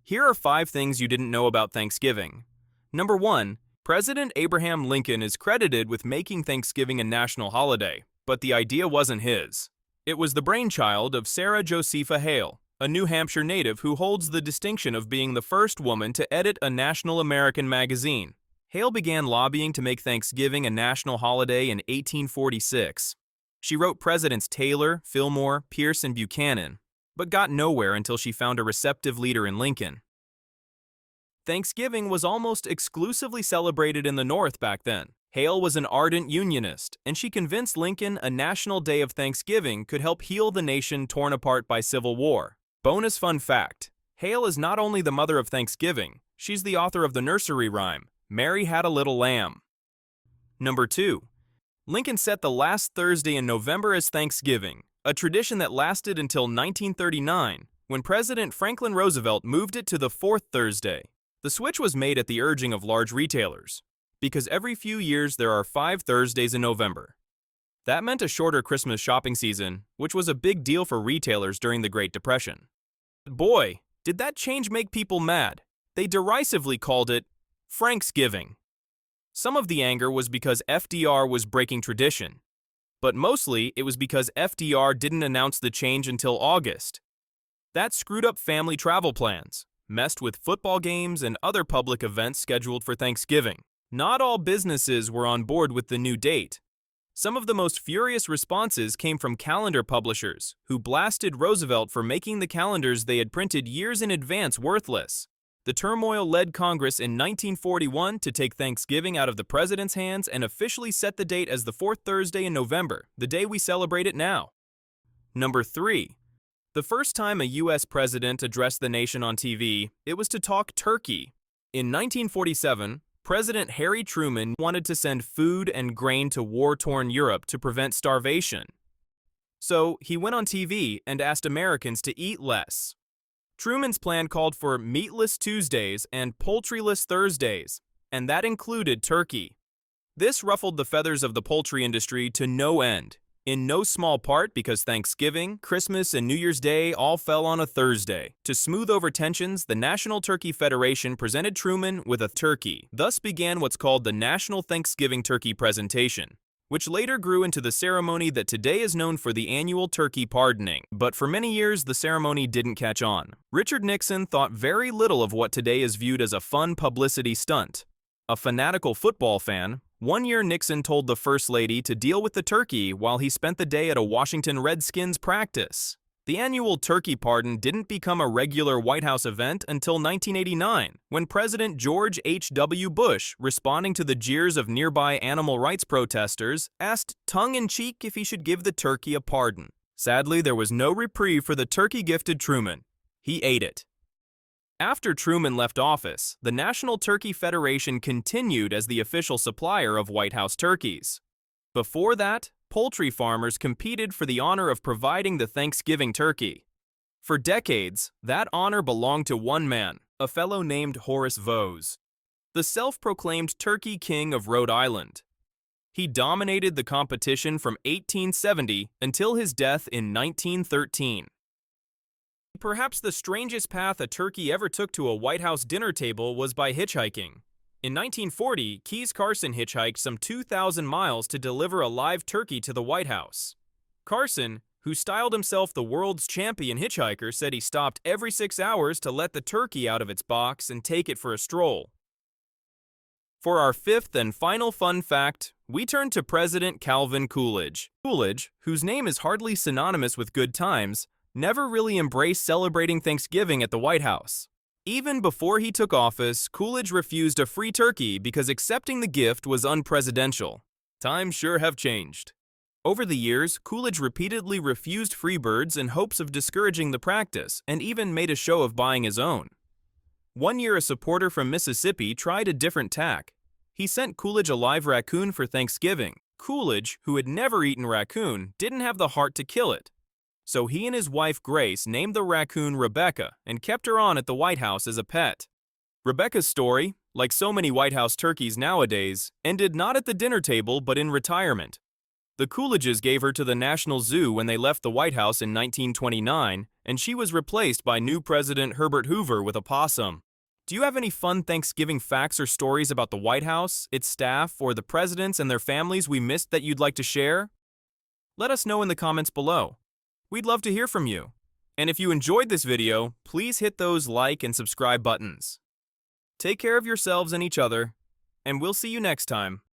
Here are 5 things you didn't know about Thanksgiving. Number 1. President Abraham Lincoln is credited with making Thanksgiving a national holiday, but the idea wasn't his. It was the brainchild of Sarah Josepha Hale, a New Hampshire native who holds the distinction of being the first woman to edit a national American magazine. Hale began lobbying to make Thanksgiving a national holiday in 1846. She wrote Presidents Taylor, Fillmore, Pierce, and Buchanan, but got nowhere until she found a receptive leader in Lincoln. Thanksgiving was almost exclusively celebrated in the North back then. Hale was an ardent Unionist, and she convinced Lincoln a national day of Thanksgiving could help heal the nation torn apart by civil war. Bonus fun fact: Hale is not only the mother of Thanksgiving, she's the author of the nursery rhyme, Mary Had a Little Lamb. Number 2. Lincoln set the last Thursday in November as Thanksgiving, a tradition that lasted until 1939, when President Franklin Roosevelt moved it to the 4th Thursday. The switch was made at the urging of large retailers, because every few years there are 5 Thursdays in November. That meant a shorter Christmas shopping season, which was a big deal for retailers during the Great Depression. Boy, did that change make people mad. They derisively called it Franksgiving. Some of the anger was because FDR was breaking tradition, but mostly it was because FDR didn't announce the change until August. That screwed up family travel plans, messed with football games and other public events scheduled for Thanksgiving. Not all businesses were on board with the new date. Some of the most furious responses came from calendar publishers, who blasted Roosevelt for making the calendars they had printed years in advance worthless. The turmoil led Congress in 1941 to take Thanksgiving out of the president's hands and officially set the date as the 4th Thursday in November, the day we celebrate it now. Number 3. The first time a U.S. president addressed the nation on TV, it was to talk turkey. In 1947, President Harry Truman wanted to send food and grain to war-torn Europe to prevent starvation. So he went on TV and asked Americans to eat less. Truman's plan called for meatless Tuesdays and poultryless Thursdays, and that included turkey. This ruffled the feathers of the poultry industry to no end, in no small part because Thanksgiving, Christmas, and New Year's Day all fell on a Thursday. To smooth over tensions, the National Turkey Federation presented Truman with a turkey. Thus began what's called the National Thanksgiving Turkey Presentation, which later grew into the ceremony that today is known for the annual turkey pardoning. But for many years, the ceremony didn't catch on. Richard Nixon thought very little of what today is viewed as a fun publicity stunt. A fanatical football fan, one year Nixon told the First Lady to deal with the turkey while he spent the day at a Washington Redskins practice. The annual turkey pardon didn't become a regular White House event until 1989, when President George H.W. Bush, responding to the jeers of nearby animal rights protesters, asked tongue-in-cheek if he should give the turkey a pardon. Sadly, there was no reprieve for the turkey gifted Truman. He ate it. After Truman left office, the National Turkey Federation continued as the official supplier of White House turkeys. Before that, poultry farmers competed for the honor of providing the Thanksgiving turkey. For decades, that honor belonged to one man, a fellow named Horace Vose, the self-proclaimed Turkey King of Rhode Island. He dominated the competition from 1870 until his death in 1913. Perhaps the strangest path a turkey ever took to a White House dinner table was by hitchhiking. In 1940, Keyes Carson hitchhiked some 2,000 miles to deliver a live turkey to the White House. Carson, who styled himself the world's champion hitchhiker, said he stopped every 6 hours to let the turkey out of its box and take it for a stroll. For our 5th and final fun fact, we turn to President Calvin Coolidge. Coolidge, whose name is hardly synonymous with good times, never really embraced celebrating Thanksgiving at the White House. Even before he took office, Coolidge refused a free turkey because accepting the gift was unpresidential. Times sure have changed. Over the years, Coolidge repeatedly refused free birds in hopes of discouraging the practice, and even made a show of buying his own. One year, a supporter from Mississippi tried a different tack. He sent Coolidge a live raccoon for Thanksgiving. Coolidge, who had never eaten raccoon, didn't have the heart to kill it. So he and his wife Grace named the raccoon Rebecca and kept her on at the White House as a pet. Rebecca's story, like so many White House turkeys nowadays, ended not at the dinner table but in retirement. The Coolidges gave her to the National Zoo when they left the White House in 1929, and she was replaced by new President Herbert Hoover with a possum. Do you have any fun Thanksgiving facts or stories about the White House, its staff, or the presidents and their families we missed that you'd like to share? Let us know in the comments below. We'd love to hear from you. And if you enjoyed this video, please hit those like and subscribe buttons. Take care of yourselves and each other, and we'll see you next time.